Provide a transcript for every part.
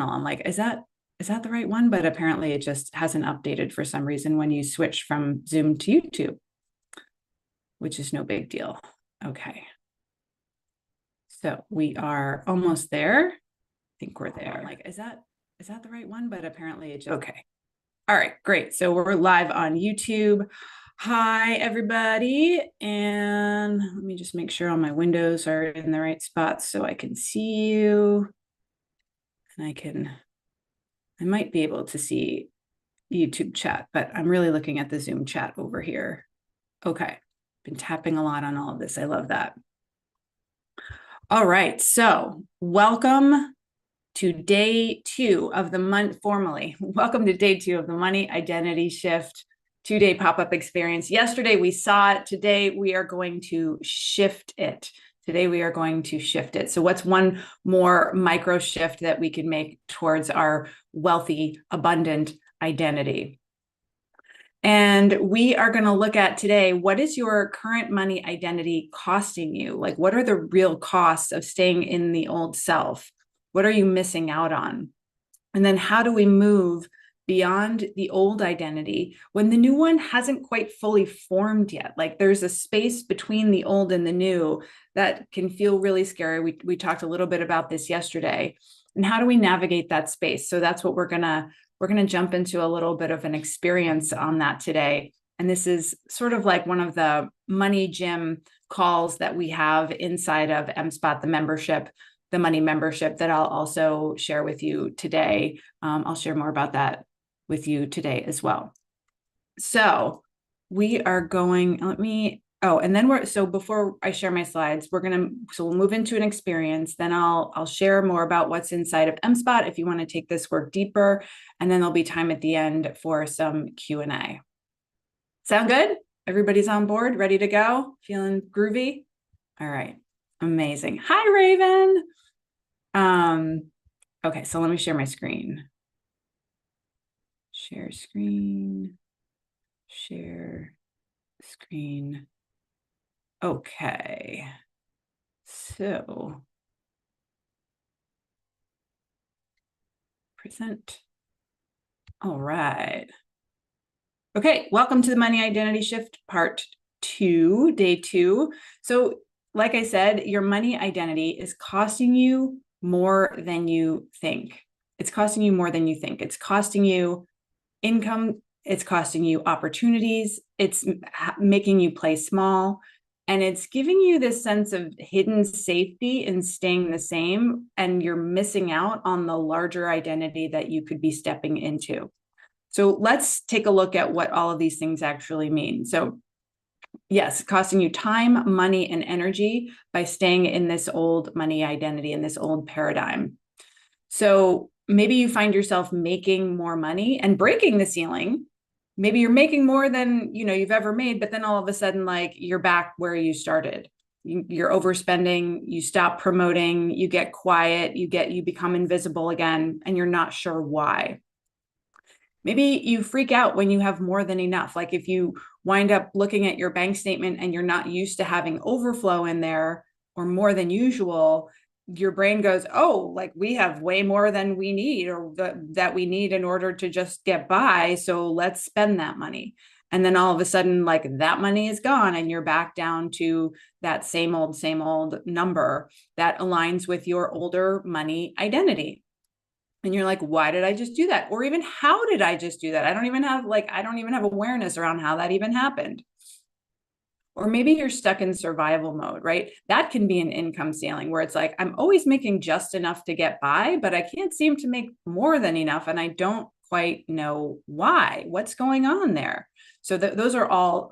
I'm like, is that the right one? But apparently it just hasn't updated for some reason when you switch from Zoom to YouTube, which is no big deal. Okay. So we are almost there. I think we're there. Like, is that the right one? But apparently it just okay. All right, great. So we're live on YouTube. Hi, everybody. And let me just make sure all my windows are in the right spots so I can see you. And I might be able to see YouTube chat, but I'm really looking at the Zoom chat over here. Okay, been tapping a lot on all of this. I love that. All right, so welcome to day 2 of the month, formally. Welcome to day 2 of the Money Identity Shift 2-day pop-up experience. Yesterday we saw it. Today we are going to shift it. So what's one more micro shift that we can make towards our wealthy, abundant identity? And we are going to look at today, what is your current money identity costing you? Like, what are the real costs of staying in the old self? What are you missing out on? And then how do we move beyond the old identity when the new one hasn't quite fully formed yet? Like, there's a space between the old and the new that can feel really scary. We talked a little bit about this yesterday. And how do we navigate that space? So that's what we're gonna jump into a little bit of an experience on that today. And this is sort of like one of the Money Gym calls that we have inside of MSpot, the membership, the money membership, that I'll also share with you today. I'll share more about that with you today as well. So we are going, and then so before I share my slides, we'll move into an experience. Then I'll share more about what's inside of MSpot if you want to take this work deeper. And then there'll be time at the end for some Q&A. Sound good? Everybody's on board, ready to go? Feeling groovy? All right, amazing. Hi, Raven. Okay, so let me share my screen. Share screen. Okay. So present. All right. Okay, welcome to the Money Identity Shift Part 2, Day 2. So like I said, your money identity is costing you more than you think. It's costing you more than you think. It's costing you income. It's costing you opportunities. It's making you play small. And it's giving you this sense of hidden safety in staying the same. And you're missing out on the larger identity that you could be stepping into. So let's take a look at what all of these things actually mean. So yes, costing you time, money, and energy by staying in this old money identity, in this old paradigm. So maybe you find yourself making more money and breaking the ceiling. Maybe you're making more than you've ever made, but then all of a sudden, like, you're back where you started. You're overspending, you stop promoting, you get quiet, you become invisible again, and you're not sure why. Maybe you freak out when you have more than enough. Like, if you wind up looking at your bank statement and you're not used to having overflow in there or more than usual, your brain goes, oh, like, we have way more than we need, or that we need in order to just get by. So let's spend that money. And then all of a sudden, like, that money is gone and you're back down to that same old number that aligns with your older money identity. And you're like, why did I just do that? Or even, how did I just do that? I don't even have awareness around how that even happened. Or maybe you're stuck in survival mode, right? That can be an income ceiling where it's like, I'm always making just enough to get by, but I can't seem to make more than enough. And I don't quite know why. What's going on there? So those are all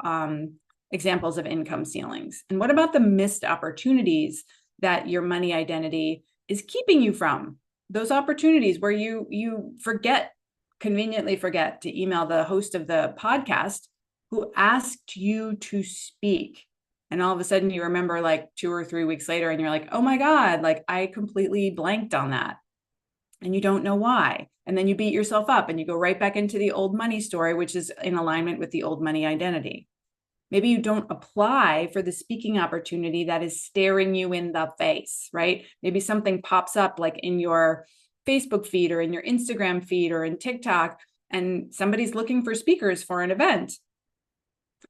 examples of income ceilings. And what about the missed opportunities that your money identity is keeping you from? Those opportunities where you conveniently forget to email the host of the podcast who asked you to speak. And all of a sudden you remember, like, 2 or 3 weeks later, and you're like, oh my God, like, I completely blanked on that. And you don't know why. And then you beat yourself up and you go right back into the old money story, which is in alignment with the old money identity. Maybe you don't apply for the speaking opportunity that is staring you in the face, right? Maybe something pops up, like in your Facebook feed or in your Instagram feed or in TikTok, and somebody's looking for speakers for an event,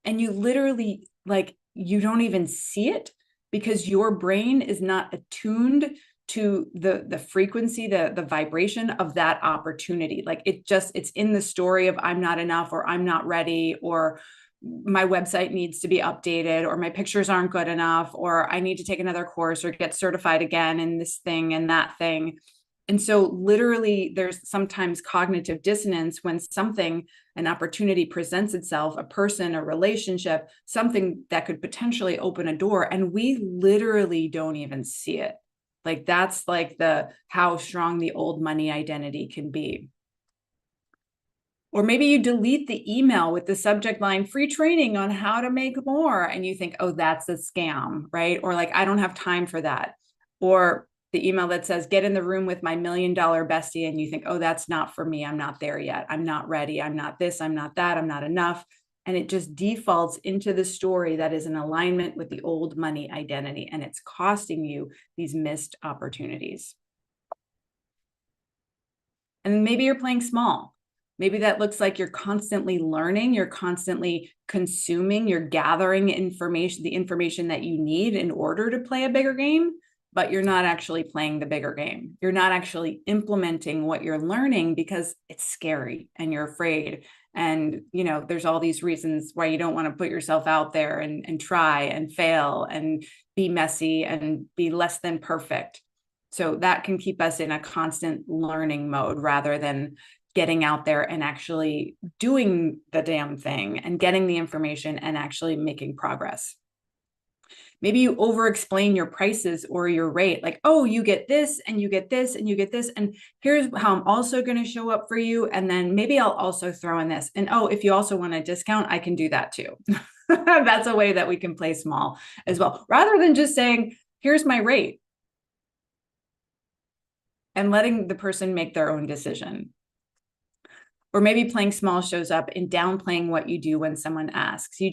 and you literally, like, you don't even see it because your brain is not attuned to the frequency, the vibration of that opportunity. Like, it's in the story of I'm not enough, or I'm not ready, or my website needs to be updated, or my pictures aren't good enough, or I need to take another course or get certified again in this thing and that thing. And so literally there's sometimes cognitive dissonance when an opportunity presents itself, a person, a relationship, something that could potentially open a door, and we literally don't even see it. Like, that's like how strong the old money identity can be. Or maybe you delete the email with the subject line, free training on how to make more. And you think, oh, that's a scam, right? Or like, I don't have time for that. Or the email that says, get in the room with my $1 million bestie. And you think, oh, that's not for me. I'm not there yet. I'm not ready. I'm not this. I'm not that. I'm not enough. And it just defaults into the story that is in alignment with the old money identity. And it's costing you these missed opportunities. And maybe you're playing small. Maybe that looks like you're constantly learning, you're constantly consuming, you're gathering information, the information that you need in order to play a bigger game, but you're not actually playing the bigger game. You're not actually implementing what you're learning because it's scary and you're afraid. And, there's all these reasons why you don't want to put yourself out there and try and fail and be messy and be less than perfect. So that can keep us in a constant learning mode rather than getting out there and actually doing the damn thing and getting the information and actually making progress. Maybe you over-explain your prices or your rate, like, oh, you get this and you get this and you get this, and here's how I'm also going to show up for you, and then maybe I'll also throw in this, and oh, if you also want a discount, I can do that too. That's a way that we can play small as well, rather than just saying, here's my rate, and letting the person make their own decision. Or maybe playing small shows up in downplaying what you do when someone asks. You're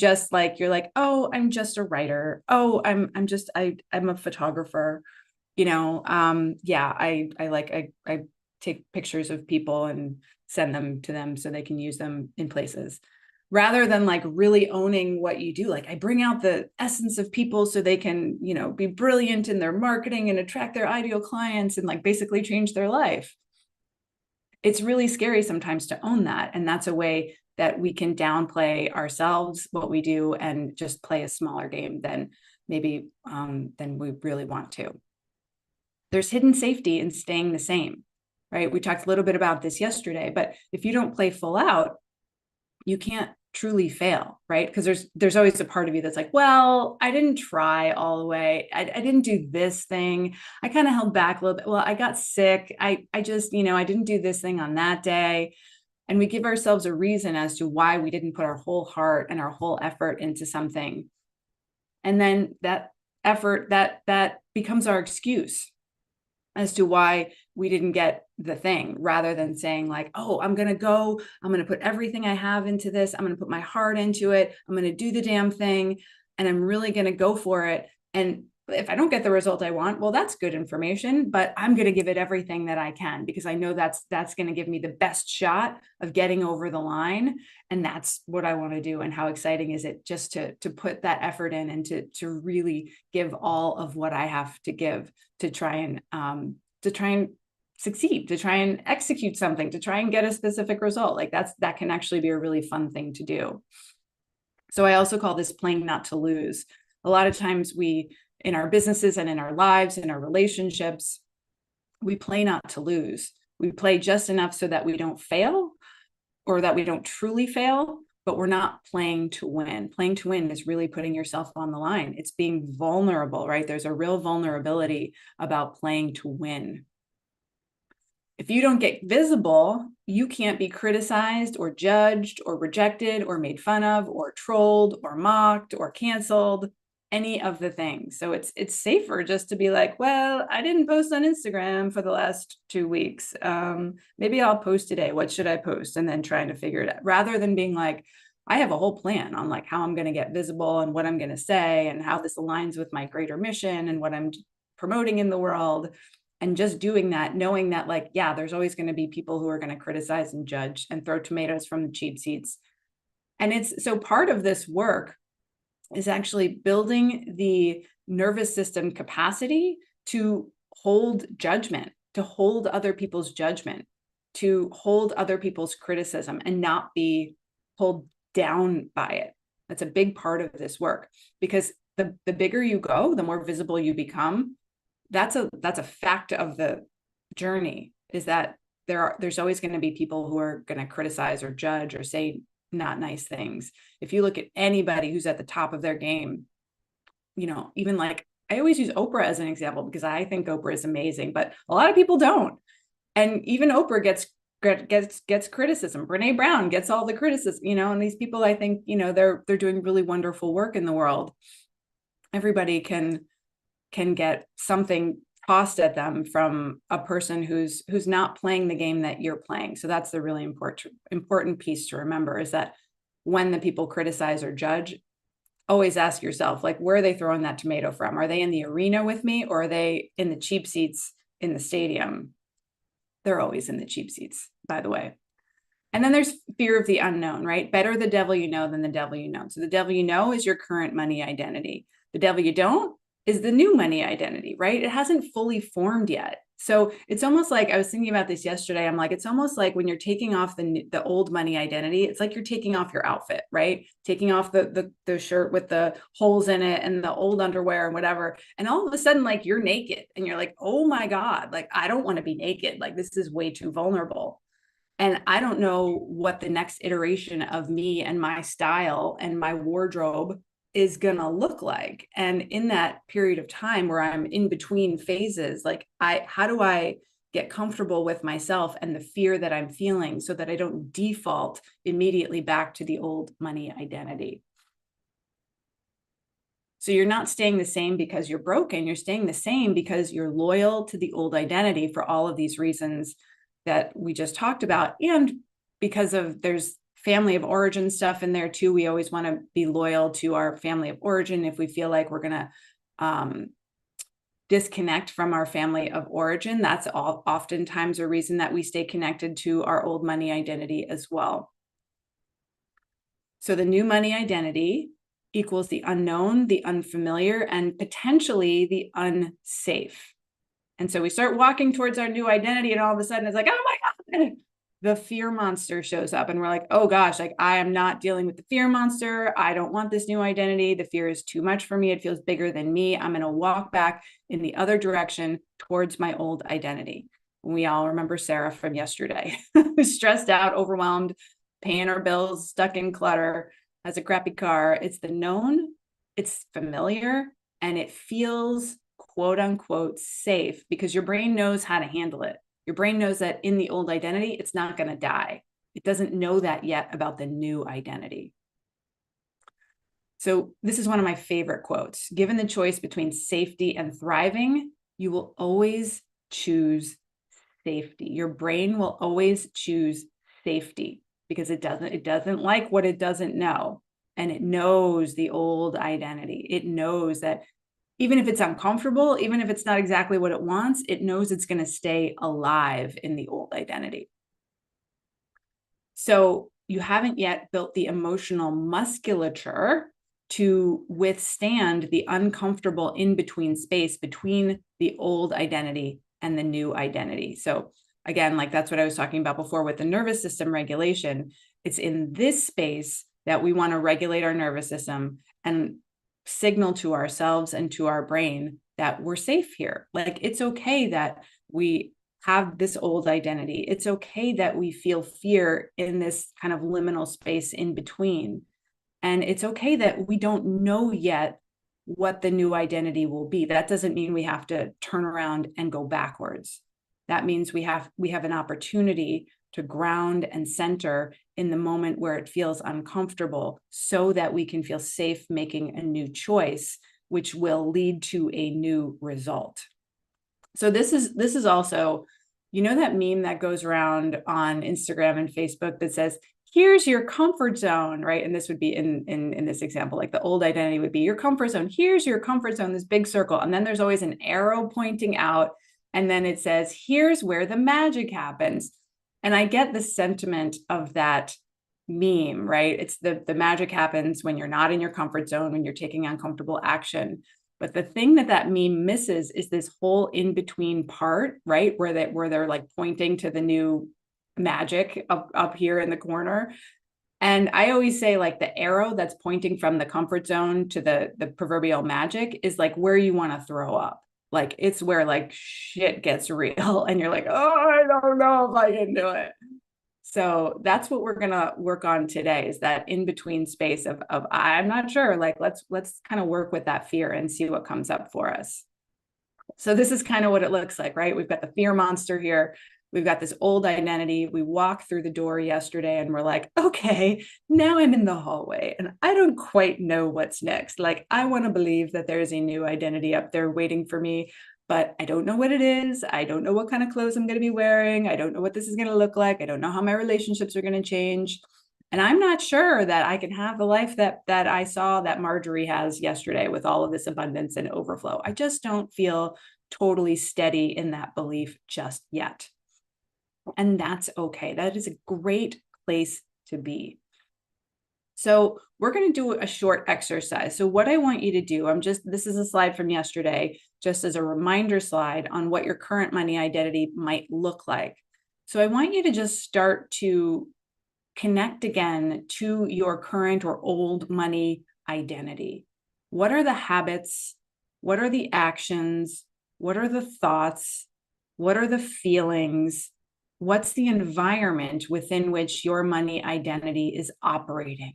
like, oh, I'm just a writer. Oh, I'm a photographer. I take pictures of people and send them to them so they can use them in places. Rather than like really owning what you do. Like, I bring out the essence of people so they can, be brilliant in their marketing and attract their ideal clients and like basically change their life. It's really scary sometimes to own that. And that's a way that we can downplay ourselves, what we do, and just play a smaller game than maybe than we really want to. There's hidden safety in staying the same, right? We talked a little bit about this yesterday, but if you don't play full out, you can't truly fail, right? Because there's always a part of you that's like, well, I didn't try all the way. I didn't do this thing. I kind of held back a little bit. Well, I got sick. I just, I didn't do this thing on that day. And we give ourselves a reason as to why we didn't put our whole heart and our whole effort into something. And then that effort, that becomes our excuse as to why we didn't get the thing, rather than saying like, oh, I'm going to put everything I have into this. I'm going to put my heart into it. I'm going to do the damn thing. And I'm really going to go for it. And if I don't get the result I want, well, that's good information, but I'm going to give it everything that I can, because I know that's going to give me the best shot of getting over the line. And that's what I want to do. And how exciting is it just to put that effort in and to really give all of what I have to give to try and succeed, to try and execute something, to try and get a specific result. Like that can actually be a really fun thing to do. So I also call this playing not to lose. A lot of times in our businesses and in our lives, in our relationships, we play not to lose. We play just enough so that we don't fail, or that we don't truly fail, but we're not playing to win. Playing to win is really putting yourself on the line. It's being vulnerable, right? There's a real vulnerability about playing to win. If you don't get visible, you can't be criticized or judged or rejected or made fun of or trolled or mocked or canceled, any of the things. So it's safer just to be like, well, I didn't post on Instagram for the last 2 weeks. Maybe I'll post today. What should I post? And then trying to figure it out, rather than being like, I have a whole plan on like how I'm going to get visible and what I'm going to say and how this aligns with my greater mission and what I'm promoting in the world. And just doing that, knowing that, like, yeah, there's always going to be people who are going to criticize and judge and throw tomatoes from the cheap seats. And it's so part of this work is actually building the nervous system capacity to hold judgment, to hold other people's judgment, to hold other people's criticism and not be pulled down by it. That's a big part of this work, because the bigger you go, the more visible you become. That's a fact of the journey, is that there's always going to be people who are going to criticize or judge or say not nice things. If you look at anybody who's at the top of their game, you know, even like, I always use Oprah as an example because I think Oprah is amazing, but a lot of people don't. And even Oprah gets criticism. Brene Brown gets all the criticism, you know, and these people, I think, you know, they're doing really wonderful work in the world. Everybody can get something tossed at them from a person who's not playing the game that you're playing. So that's the really important piece to remember, is that when the people criticize or judge, always ask yourself, like, where are they throwing that tomato from? Are they in the arena with me, or are they in the cheap seats in the stadium? They're always in the cheap seats, by the way. And then there's fear of the unknown, right? Better the devil you know than the devil you know. So the devil you know is your current money identity. The devil you don't is the new money identity, right? It hasn't fully formed yet. So it's almost like, I was thinking about this yesterday. I'm like, it's almost like when you're taking off the old money identity, it's like you're taking off your outfit, right? Taking off the shirt with the holes in it and the old underwear and whatever. And all of a sudden, like, you're naked and you're like, oh my God, like, I don't want to be naked. Like, this is way too vulnerable. And I don't know what the next iteration of me and my style and my wardrobe is going to look like. And in that period of time where I'm in between phases, like, how do I get comfortable with myself and the fear that I'm feeling so that I don't default immediately back to the old money identity? So you're not staying the same because you're broken. You're staying the same because you're loyal to the old identity for all of these reasons that we just talked about. And because there's family of origin stuff in there too. We always want to be loyal to our family of origin. If we feel like we're going to disconnect from our family of origin, that's oftentimes a reason that we stay connected to our old money identity as well. So the new money identity equals the unknown, the unfamiliar, and potentially the unsafe. And so we start walking towards our new identity, and all of a sudden it's like, oh my God, the fear monster shows up, and we're like, oh gosh, like, I am not dealing with the fear monster. I don't want this new identity. The fear is too much for me. It feels bigger than me. I'm going to walk back in the other direction towards my old identity. We all remember Sarah from yesterday, who's stressed out, overwhelmed, paying her bills, stuck in clutter, has a crappy car. It's the known, it's familiar, and it feels quote unquote safe because your brain knows how to handle it. Your brain knows that in the old identity, it's not going to die. It doesn't know that yet about the new identity. So this is one of my favorite quotes. Given the choice between safety and thriving, you will always choose safety. Your brain will always choose safety because it doesn't like what it doesn't know. And it knows the old identity. It knows that even if it's uncomfortable, even if it's not exactly what it wants, it knows it's going to stay alive in the old identity. So you haven't yet built the emotional musculature to withstand the uncomfortable in-between space between the old identity and the new identity. So again, like, that's what I was talking about before with the nervous system regulation. It's in this space that we want to regulate our nervous system and signal to ourselves and to our brain that we're safe here. Like, it's okay that we have this old identity. It's okay that we feel fear in this kind of liminal space in between. And it's okay that we don't know yet what the new identity will be. That doesn't mean we have to turn around and go backwards. That means we have an opportunity to ground and center in the moment where it feels uncomfortable so that we can feel safe making a new choice, which will lead to a new result. So this is also, you know, that meme that goes around on Instagram and Facebook that says, here's your comfort zone, right? And this would be in this example, like the old identity would be your comfort zone. Here's your comfort zone, this big circle. And then there's always an arrow pointing out And then it says, here's where the magic happens. And I get the sentiment of that meme, right? It's the magic happens when you're not in your comfort zone, when you're taking uncomfortable action. But the thing that meme misses is this whole in between part, right? Where they're like pointing to the new magic up here in the corner. And I always say, like, the arrow that's pointing from the comfort zone to the proverbial magic is like where you want to throw up. Like, it's where like shit gets real and you're like, oh, I don't know if I can do it. So that's what we're gonna work on today, is that in between space of I'm not sure. Like, let's kind of work with that fear and see what comes up for us. So this is kind of what it looks like, right? We've got the fear monster here. We've got this old identity. We walked through the door yesterday and we're like, okay, now I'm in the hallway and I don't quite know what's next. Like, I want to believe that there's a new identity up there waiting for me, but I don't know what it is. I don't know what kind of clothes I'm going to be wearing. I don't know what this is going to look like. I don't know how my relationships are going to change. And I'm not sure that I can have the life that I saw that Marjorie has yesterday with all of this abundance and overflow. I just don't feel totally steady in that belief just yet. And that's okay. That is a great place to be. So we're going to do a short exercise. So what I want you to do, this is a slide from yesterday, just as a reminder slide on what your current money identity might look like. So I want you to just start to connect again to your current or old money identity. What are the habits? What are the actions? What are the thoughts? What are the feelings? What's the environment within which your money identity is operating?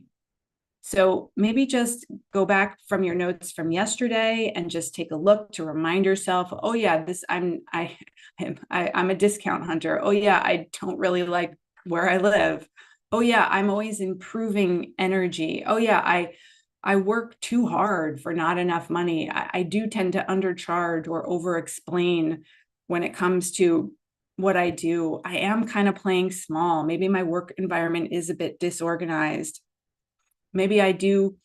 So maybe just go back from your notes from yesterday and just take a look to remind yourself, oh yeah, I'm a discount hunter. Oh yeah, I don't really like where I live. Oh yeah, I'm always improving energy. Oh yeah, I work too hard for not enough money. I do tend to undercharge or over explain when it comes to what I do. I am kind of playing small. Maybe my work environment is a bit disorganized. Maybe I do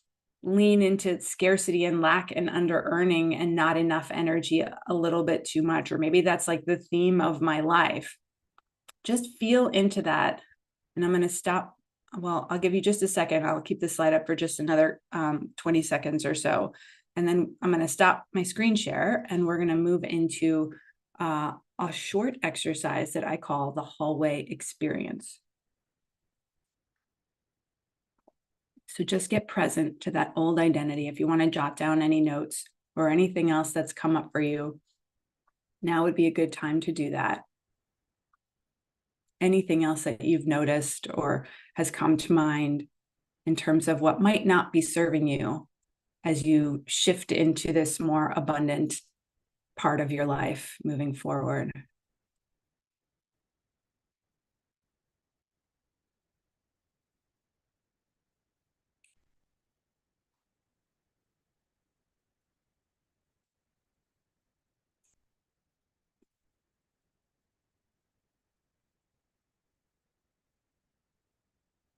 lean into scarcity and lack and under earning and not enough energy a little bit too much. Or maybe that's like the theme of my life. Just feel into that. And I'm going to stop. Well, I'll give you just a second. I'll keep the slide up for just another 20 seconds or so. And then I'm going to stop my screen share and we're going to move into a short exercise that I call the hallway experience. So just get present to that old identity. If you want to jot down any notes or anything else that's come up for you, now would be a good time to do that. Anything else that you've noticed or has come to mind in terms of what might not be serving you as you shift into this more abundant part of your life moving forward.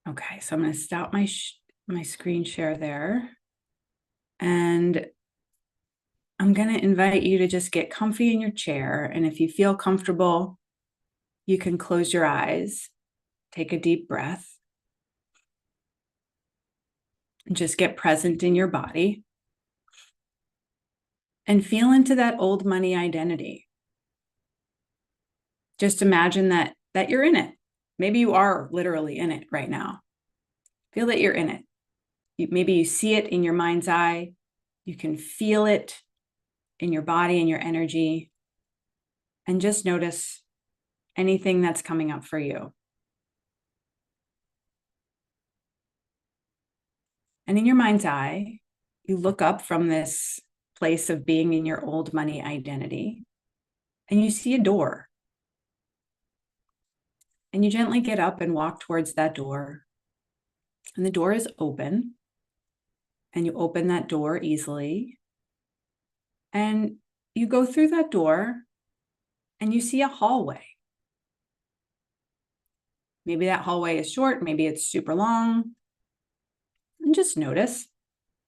Okay, so I'm going to stop my screen share there. And I'm going to invite you to just get comfy in your chair. And if you feel comfortable, you can close your eyes, take a deep breath, and just get present in your body and feel into that old money identity. Just imagine that you're in it. Maybe you are literally in it right now. Feel that you're in it. Maybe you see it in your mind's eye. You can feel it in your body and your energy. And just notice anything that's coming up for you. And in your mind's eye, you look up from this place of being in your old money identity and you see a door. And you gently get up and walk towards that door. And the door is open. And you open that door easily. And you go through that door and you see a hallway. Maybe that hallway is short, maybe it's super long. And just notice.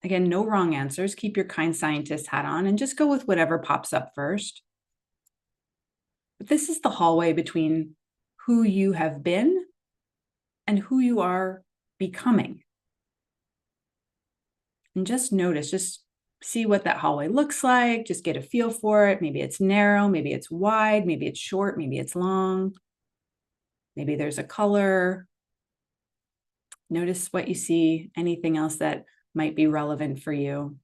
Again, no wrong answers. Keep your kind scientist hat on and just go with whatever pops up first. But this is the hallway between who you have been and who you are becoming. And just notice, just see what that hallway looks like, just get a feel for it. Maybe it's narrow, maybe it's wide, maybe it's short, maybe it's long. Maybe there's a color. Notice what you see, anything else that might be relevant for you.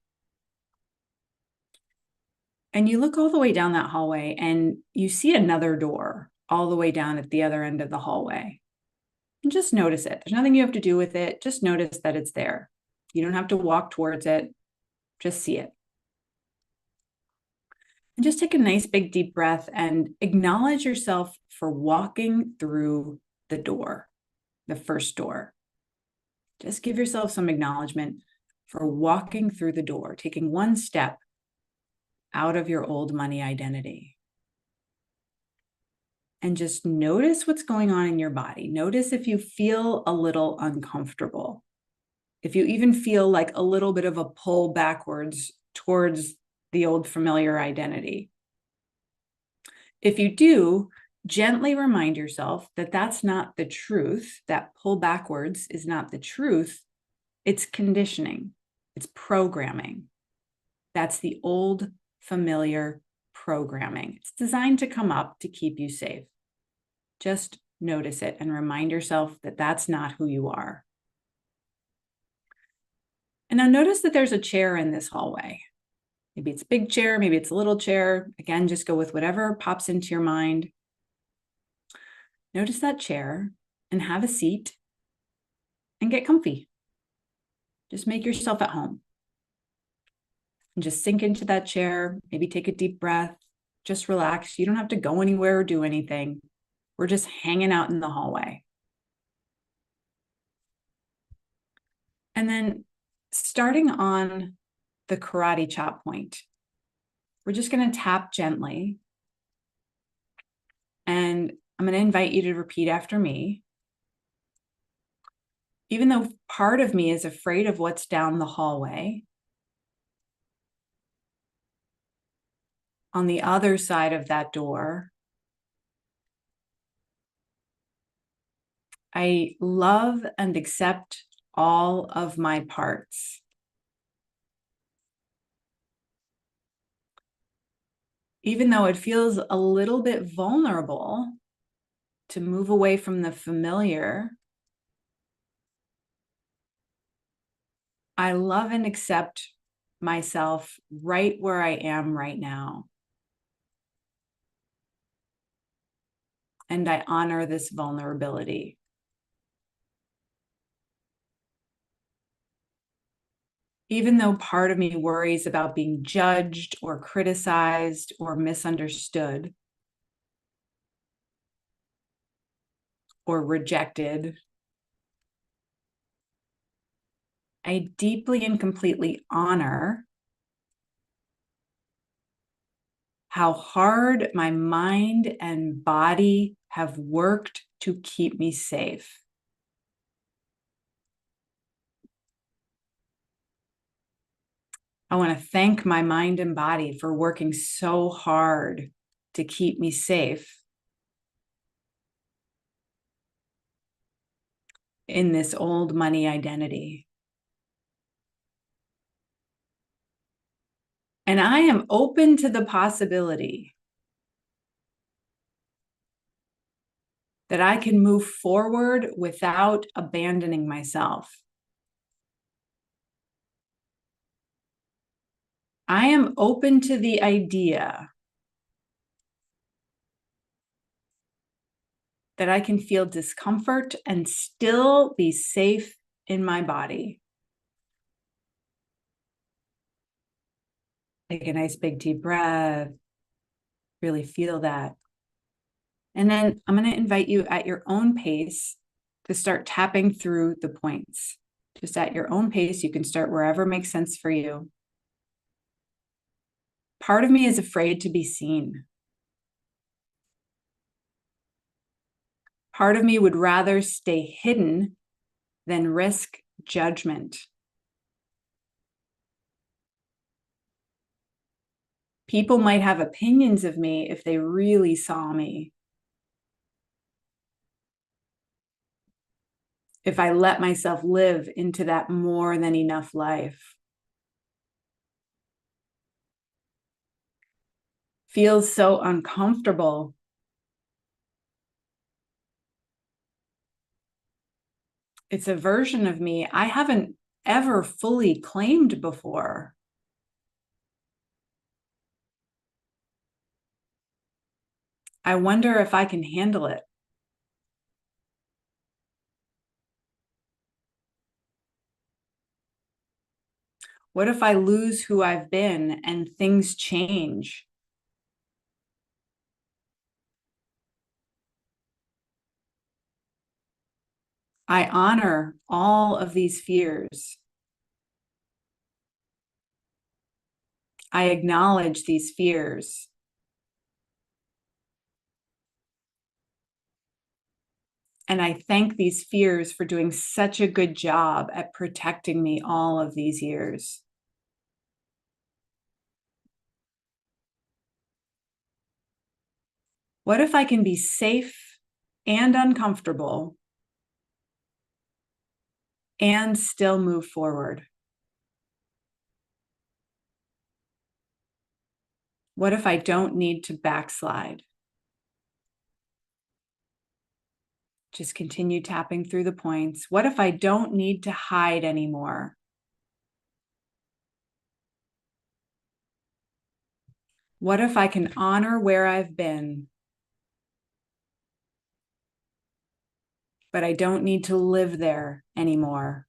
And you look all the way down that hallway and you see another door all the way down at the other end of the hallway. And just notice it. There's nothing you have to do with it. Just notice that it's there. You don't have to walk towards it. Just see it. And just take a nice big deep breath and acknowledge yourself for walking through the door, the first door. Just give yourself some acknowledgement for walking through the door, taking one step out of your old money identity. And just notice what's going on in your body. Notice if you feel a little uncomfortable. If you even feel like a little bit of a pull backwards towards the old familiar identity. If you do, gently remind yourself that that's not the truth. That pull backwards is not the truth. It's conditioning. It's programming. That's the old familiar programming. It's designed to come up to keep you safe. Just notice it and remind yourself that that's not who you are. And now notice that there's a chair in this hallway. Maybe it's a big chair, maybe it's a little chair. Again, just go with whatever pops into your mind. Notice that chair and have a seat and get comfy. Just make yourself at home. And just sink into that chair, maybe take a deep breath, just relax. You don't have to go anywhere or do anything. We're just hanging out in the hallway. And then starting on the karate chop point, we're just going to tap gently. And I'm going to invite you to repeat after me. Even though part of me is afraid of what's down the hallway, on the other side of that door, I love and accept all of my parts. Even though it feels a little bit vulnerable to move away from the familiar, I love and accept myself right where I am right now. And I honor this vulnerability. Even though part of me worries about being judged or criticized or misunderstood or rejected, I deeply and completely honor how hard my mind and body have worked to keep me safe. I want to thank my mind and body for working so hard to keep me safe in this old money identity. And I am open to the possibility that I can move forward without abandoning myself. I am open to the idea that I can feel discomfort and still be safe in my body. Take a nice big deep breath. Really feel that. And then I'm going to invite you at your own pace to start tapping through the points. Just at your own pace, you can start wherever makes sense for you. Part of me is afraid to be seen. Part of me would rather stay hidden than risk judgment. People might have opinions of me if they really saw me. If I let myself live into that more than enough life. Feels so uncomfortable. It's a version of me I haven't ever fully claimed before. I wonder if I can handle it. What if I lose who I've been and things change? I honor all of these fears. I acknowledge these fears. And I thank these fears for doing such a good job at protecting me all of these years. What if I can be safe and uncomfortable and still move forward? What if I don't need to backslide? Just continue tapping through the points. What if I don't need to hide anymore? What if I can honor where I've been, but I don't need to live there anymore?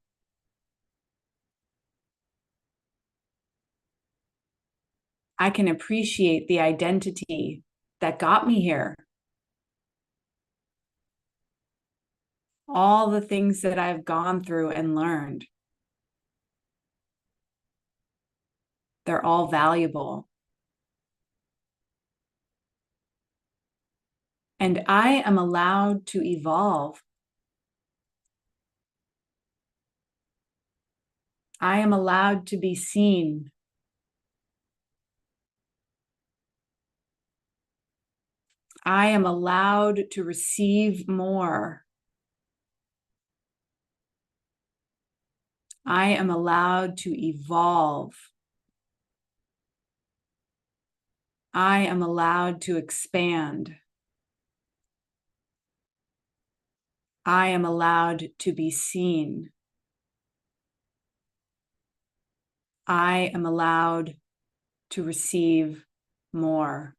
I can appreciate the identity that got me here. All the things that I've gone through and learned. They're all valuable. And I am allowed to evolve. I am allowed to be seen. I am allowed to receive more. I am allowed to evolve. I am allowed to expand. I am allowed to be seen. I am allowed to receive more.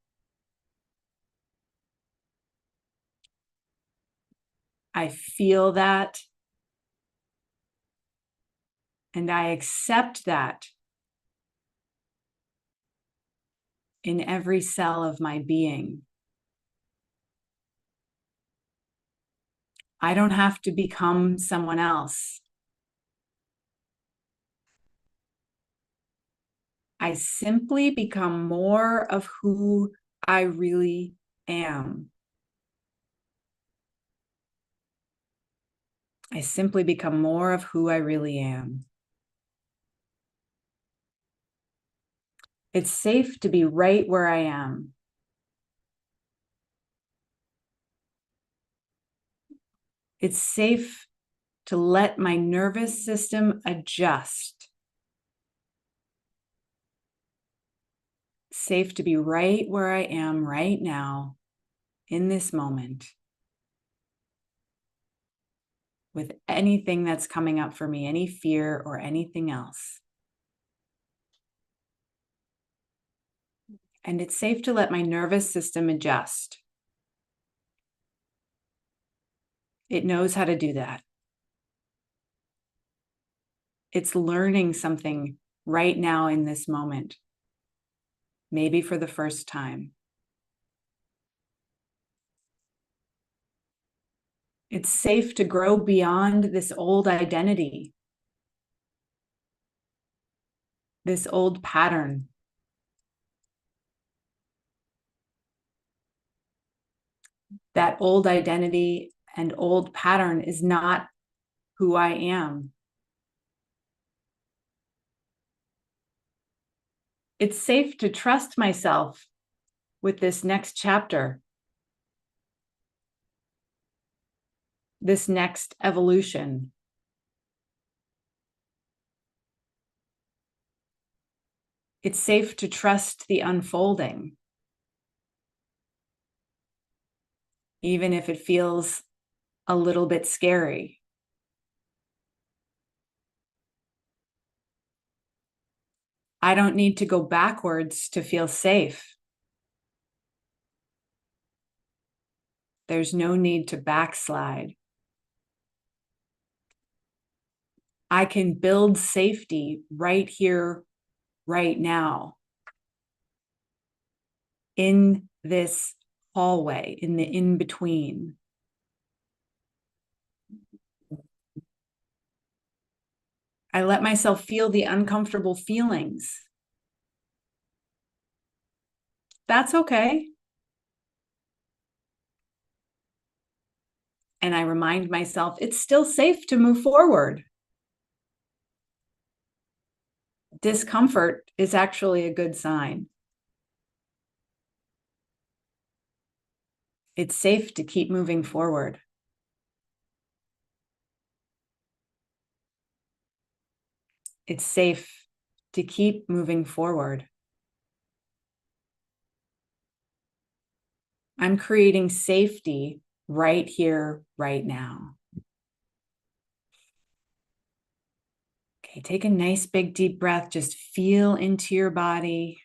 I feel that, and I accept that in every cell of my being. I don't have to become someone else. I simply become more of who I really am. I simply become more of who I really am. It's safe to be right where I am. It's safe to let my nervous system adjust. Safe to be right where I am right now in this moment with anything that's coming up for me, any fear or anything else. And it's safe to let my nervous system adjust. It knows how to do that. It's learning something right now in this moment, maybe for the first time. It's safe to grow beyond this old identity, this old pattern. That old identity and old pattern is not who I am. It's safe to trust myself with this next chapter, this next evolution. It's safe to trust the unfolding, even if it feels a little bit scary. I don't need to go backwards to feel safe. There's no need to backslide. I can build safety right here, right now, in this hallway, in the in-between. I let myself feel the uncomfortable feelings. That's okay. And I remind myself it's still safe to move forward. Discomfort is actually a good sign. It's safe to keep moving forward. It's safe to keep moving forward. I'm creating safety right here, right now. Okay, take a nice big deep breath. Just feel into your body.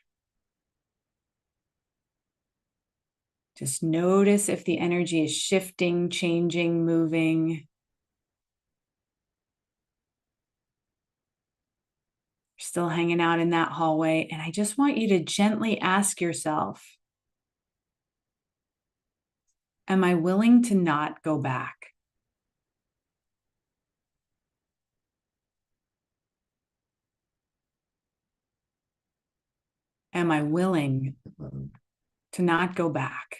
Just notice if the energy is shifting, changing, moving. Still hanging out in that hallway. And I just want you to gently ask yourself, am I willing to not go back? Am I willing to not go back?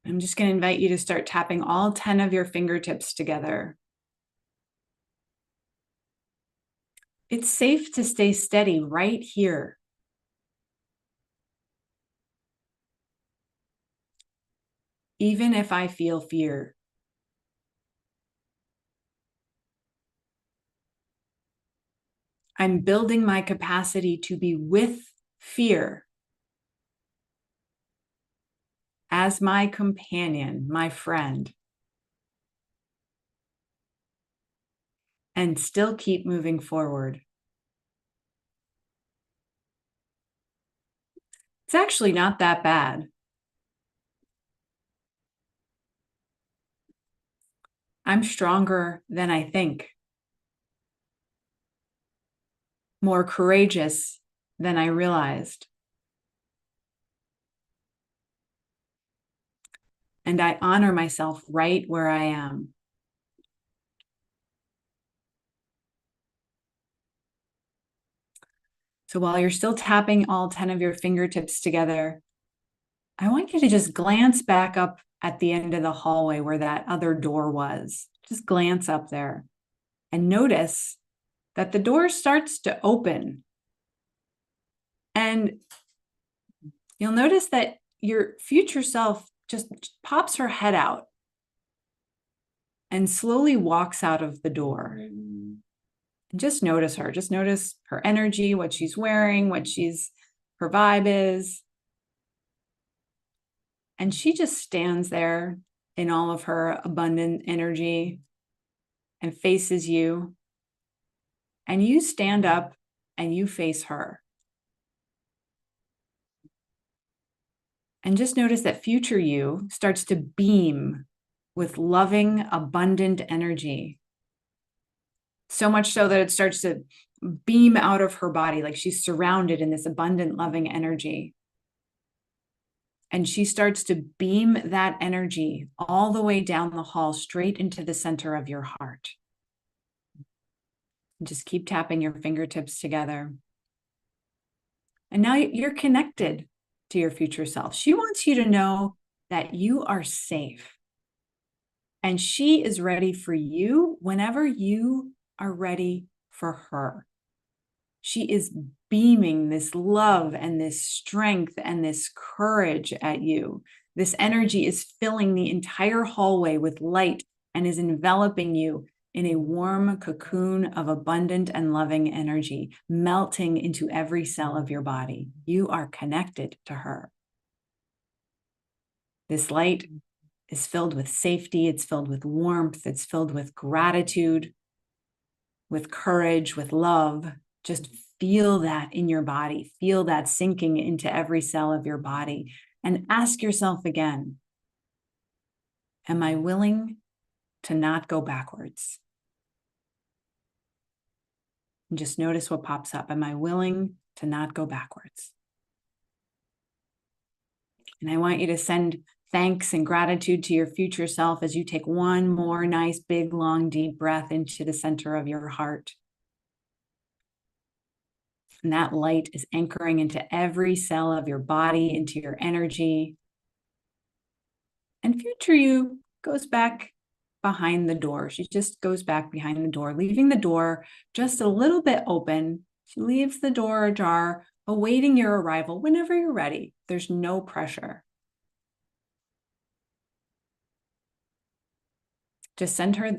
I'm just going to invite you to start tapping all 10 of your fingertips together. It's safe to stay steady right here. Even if I feel fear. I'm building my capacity to be with fear as my companion, my friend, and still keep moving forward. It's actually not that bad. I'm stronger than I think, more courageous than I realized. And I honor myself right where I am. So while you're still tapping all 10 of your fingertips together, I want you to just glance back up at the end of the hallway where that other door was. Just glance up there and notice that the door starts to open. And you'll notice that your future self just pops her head out and slowly walks out of the door. And just notice her. Just notice her energy, what she's wearing, her vibe is. And she just stands there in all of her abundant energy and faces you. And you stand up and you face her. And just notice that future you starts to beam with loving, abundant energy. So much so that it starts to beam out of her body, like she's surrounded in this abundant, loving energy. And she starts to beam that energy all the way down the hall, straight into the center of your heart. And just keep tapping your fingertips together. And now you're connected to your future self. She wants you to know that you are safe. And she is ready for you whenever you are ready for her. She is beaming this love and this strength and this courage at you. This energy is filling the entire hallway with light and is enveloping you in a warm cocoon of abundant and loving energy, melting into every cell of your body. You are connected to her. This light is filled with safety, it's filled with warmth, it's filled with gratitude, with courage, with love. Just feel that in your body. Feel that sinking into every cell of your body. And ask yourself again, am I willing to not go backwards? And just notice what pops up. Am I willing to not go backwards? And I want you to send thanks and gratitude to your future self as you take one more nice, big, long, deep breath into the center of your heart. And that light is anchoring into every cell of your body, into your energy. And future you goes back behind the door. She just goes back behind the door, leaving the door just a little bit open. She leaves the door ajar, awaiting your arrival whenever you're ready. There's no pressure. Just send her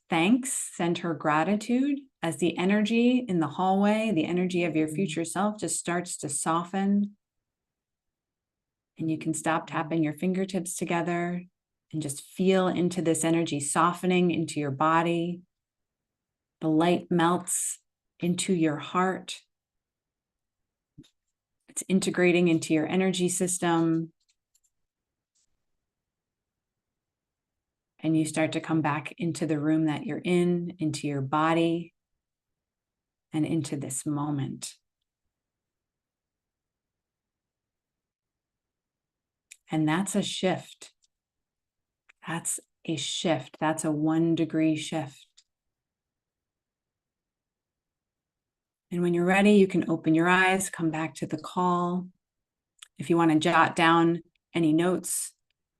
thanks, send her gratitude as the energy in the hallway, the energy of your future self just starts to soften. And you can stop tapping your fingertips together and just feel into this energy softening into your body. The light melts into your heart. It's integrating into your energy system. And you start to come back into the room that you're in, into your body, and into this moment. And that's a shift. That's a shift. That's a 1 degree shift. And when you're ready, you can open your eyes, come back to the call. If you want to jot down any notes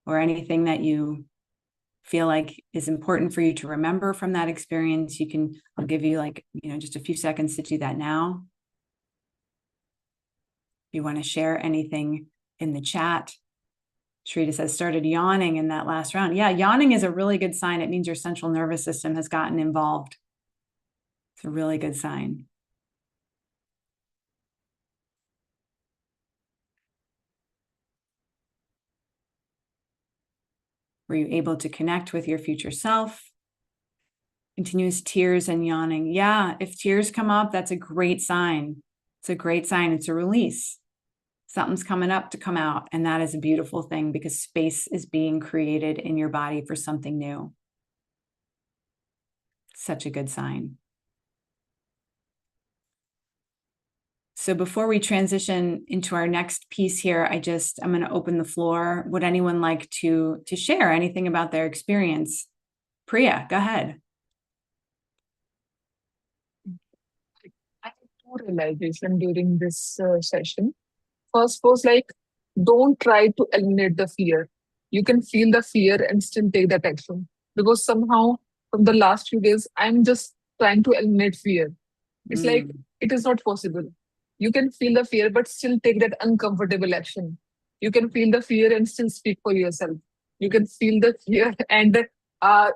or anything that you feel like is important for you to remember from that experience, you can, I'll give you just a few seconds to do that now. If you want to share anything in the chat. Shrita says, started yawning in that last round. Yeah, yawning is a really good sign. It means your central nervous system has gotten involved. It's a really good sign. Were you able to connect with your future self? Continuous tears and yawning. Yeah, if tears come up, that's a great sign. It's a great sign. It's a release. Something's coming up to come out. And that is a beautiful thing because space is being created in your body for something new. Such a good sign. So before we transition into our next piece here, I'm going to open the floor. Would anyone like to share anything about their experience? Priya, go ahead. I had two realization during this session. First was like, don't try to eliminate the fear. You can feel the fear and still take that action. Because somehow, from the last few days, I'm just trying to eliminate fear. It's like, it is not possible. You can feel the fear, but still take that uncomfortable action. You can feel the fear and still speak for yourself. You can feel the fear and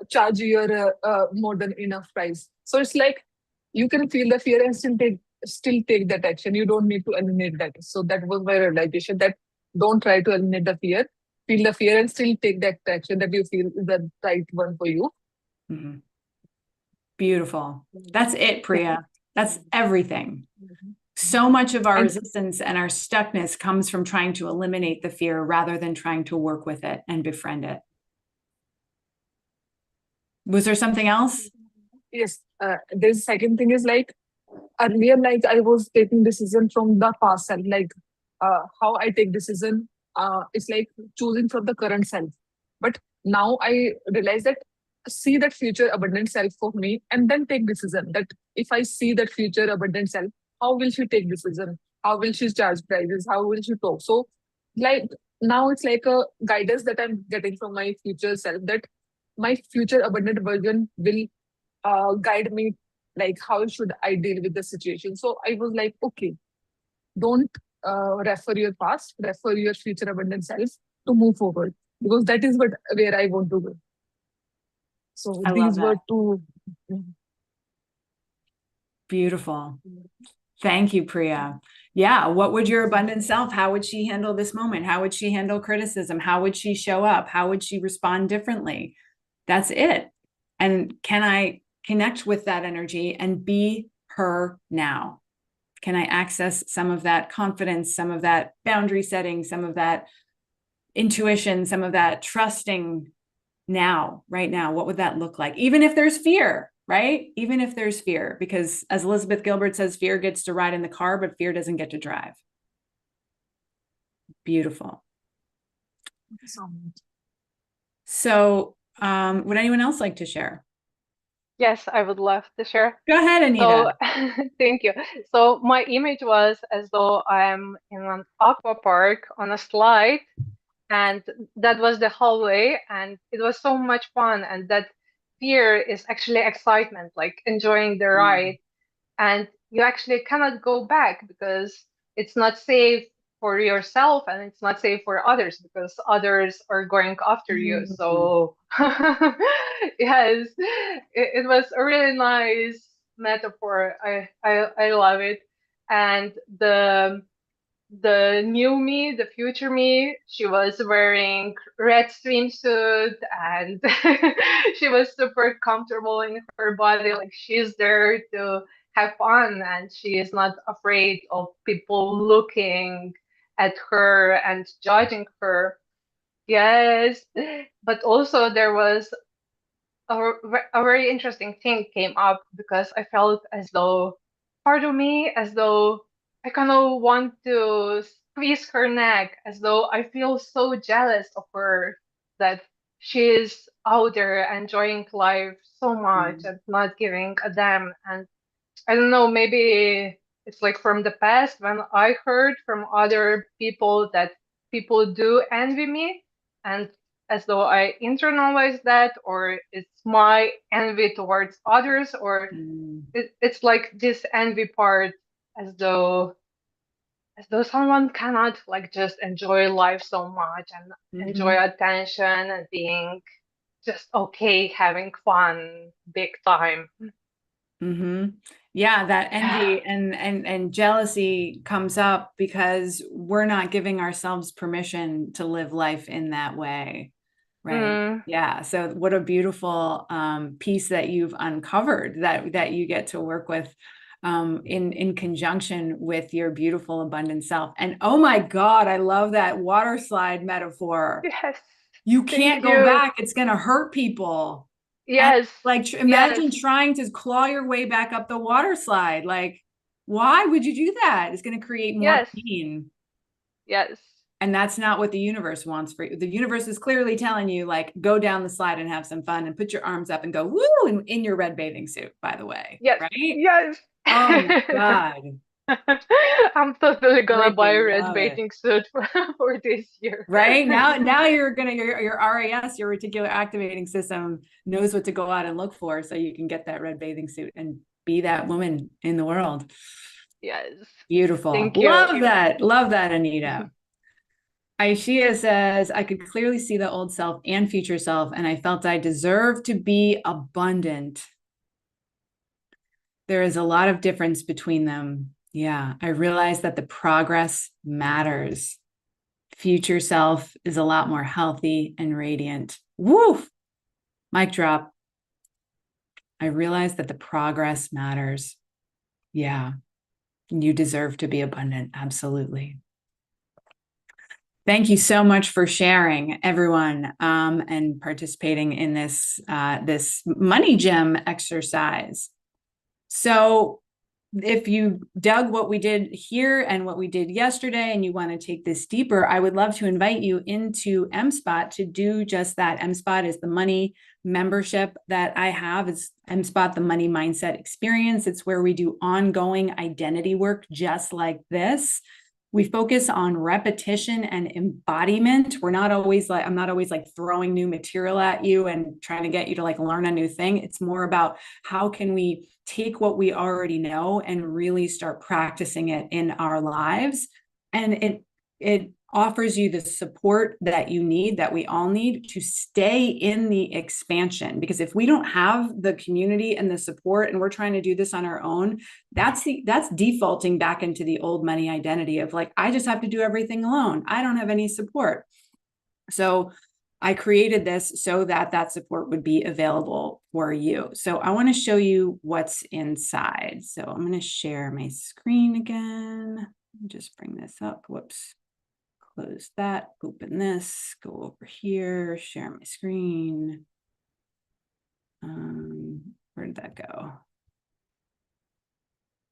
charge your more than enough price. So it's like, you can feel the fear and still take that action. You don't need to eliminate that. So that was my realization, that don't try to eliminate the fear. Feel the fear and still take that action that you feel is the right one for you. Mm-hmm. Beautiful. That's it, Priya. That's everything. So much of our resistance and our stuckness comes from trying to eliminate the fear rather than trying to work with it and befriend it. Was there something else? Yes. The second thing is like, earlier, like I was taking decision from the past self, like how I take decision. It's like choosing from the current self. But now I realize that see that future abundant self for me and then take decision. That if I see that future abundant self, how will she take decision? How will she charge prices? How will she talk? So like now it's like a guidance that I'm getting from my future self, that my future abundant version will guide me, like how should I deal with the situation. So I was like, okay, don't refer your past, refer your future abundant self to move forward, because that is what where I want to go. So I love these were that. two. Beautiful. Thank you, Priya. Yeah. What would your abundant self, how would she handle this moment? How would she handle criticism? How would she show up? How would she respond differently? That's it. And can I connect with that energy and be her now? Can I access some of that confidence, some of that boundary setting, some of that intuition, some of that trusting now, right now? What would that look like? Even if there's fear, right? Even if there's fear, because as Elizabeth Gilbert says, fear gets to ride in the car, but fear doesn't get to drive. Beautiful. Thank you so much. So, would anyone else like to share? Yes, I would love to share. Go ahead, So, Anita. thank you. So, my image was as though I'm in an aqua park on a slide, and that was the hallway, and it was so much fun. And that fear is actually excitement, like enjoying the ride. And you actually cannot go back because it's not safe for yourself and it's not safe for others because others are going after you. Mm. So yes, it was a really nice metaphor. I love it. And the new me, the future me, she was wearing red swimsuit and she was super comfortable in her body. Like she's there to have fun and she is not afraid of people looking at her and judging her. Yes, but also there was a very interesting thing came up because I felt as though part of me, as though I kind of want to squeeze her neck, as though I feel so jealous of her that she is out there enjoying life so much Mm. and not giving a damn. And I don't know, maybe it's like from the past when I heard from other people that people do envy me, and as though I internalize that, or it's my envy towards others, or Mm. it's like this envy part, as though as though someone cannot like just enjoy life so much and enjoy Mhm. attention and being just okay, having fun, big time. Mm-hmm. Yeah, that Yeah. envy and jealousy comes up because we're not giving ourselves permission to live life in that way, right? Mm, Yeah. So what a beautiful piece that you've uncovered that you get to work with in conjunction with your beautiful abundant self. And oh my God, I love that water slide metaphor. yes. You Thank can't go you. back. It's going to hurt people. And Yes. like, Yes. imagine trying to claw your way back up the water slide. Like, why would you do that? It's going to create more Yes. pain. Yes. And that's not what the universe wants for you. The universe is clearly telling you, like, go down the slide and have some fun and put your arms up and go, woo, in your red bathing suit, by the way. Yes. Right? Yes. Oh my God. I'm totally gonna buy a Freaking red love it. bathing suit for this year. Right now you're gonna your RAS, your reticular activating system knows what to go out and look for, so you can get that red bathing suit and be that woman in the world. Yes. Beautiful. Thank you. Love that, Anita. Aishia says, I could clearly see the old self and future self, and I felt I deserved to be abundant. There is a lot of difference between them. Yeah, I realized that the progress matters. Future self is a lot more healthy and radiant. Woo! Mic drop. I realized that the progress matters. Yeah, you deserve to be abundant. Absolutely. Thank you so much for sharing, everyone, and participating in this money gem exercise. So if you dug what we did here and what we did yesterday and you want to take this deeper, I would love to invite you into MSpot to do just that. MSpot is the money membership that I have. It's MSpot, the Money Mindset Experience. It's where we do ongoing identity work just like this. We focus on repetition and embodiment. I'm not always like throwing new material at you and trying to get you to like learn a new thing. It's more about how can we take what we already know and really start practicing it in our lives. And it offers you the support that you need, that we all need, to stay in the expansion. Because if we don't have the community and the support and we're trying to do this on our own, that's defaulting back into the old money identity of like, I just have to do everything alone. I don't have any support. So I created this so that that support would be available for you. So I want to show you what's inside. So I'm going to share my screen again. Just bring this up. Whoops. Close that, open this, go over here, share my screen. Where did that go?